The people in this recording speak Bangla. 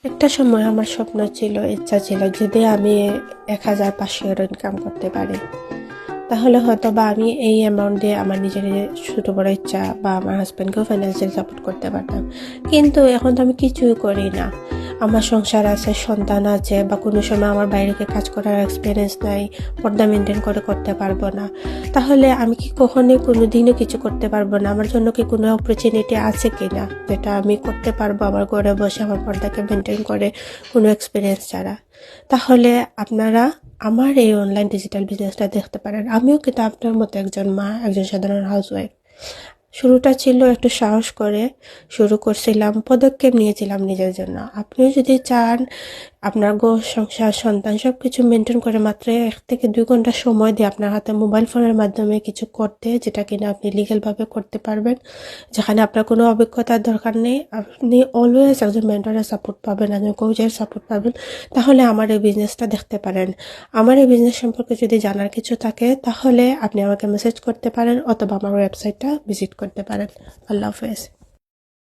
একটা সময় আমার স্বপ্ন ছিল, ইচ্ছা ছিল যদি আমি 1,500 ইনকাম করতে পারি, তাহলে হয়তো বা আমি এই অ্যামাউন্ট দিয়ে আমার নিজের ছোটো বড়ো ইচ্ছা বা আমার হাজব্যান্ডকেও ফাইন্যান্সিয়াল সাপোর্ট করতে পারতাম। কিন্তু এখন তো আমি কিছুই করি না। আমার সংসার আছে, সন্তান আছে, বা কোনো সময় আমার বাইরে গিয়ে কাজ করার এক্সপিরিয়েন্স নাই, পর্দা মেনটেন করে করতে পারবো না। তাহলে আমি কি কখনোই কোনো দিনও কিছু করতে পারবো না? আমার জন্য কি কোনো অপরচুনিটি আছে কি না যেটা আমি করতে পারবো আমার ঘরে বসে আমার পর্দাকে মেনটেন করে, কোনো এক্সপিরিয়েন্স ছাড়া? তাহলে আপনারা আমার এই অনলাইন ডিজিটাল বিজনেসটা দেখতে পারেন। আমিও কিন্তু আপনার মতো একজন মা, একজন সাধারণ হাউসওয়াইফ। শুরুটা ছিল একটু সাহস করে শুরু করছিলাম, পদক্ষেপ নিয়েছিলাম নিজের জন্য। আপনিও যদি চান আপনার সংসার, সন্তান সব কিছু মেনটেন করে মাত্র 1 থেকে 2 ঘন্টা সময় দিয়ে আপনার হাতে মোবাইল ফোনের মাধ্যমে কিছু করতে, যেটা কিনা আপনি লিগ্যালভাবে করতে পারবেন, যেখানে আপনার কোনো অভিজ্ঞতার দরকার নেই, আপনি অলওয়েজ একজন মেন্টরের সাপোর্ট পাবেন, একজন কোচের সাপোর্ট পাবেন, তাহলে আমার এই বিজনেসটা দেখতে পারেন। আমার এই বিজনেস সম্পর্কে যদি জানার কিছু থাকে তাহলে আপনি আমাকে মেসেজ করতে পারেন অথবা আমার ওয়েবসাইটটা ভিজিট করতে পারেন। আল্লাহ হাফেজ।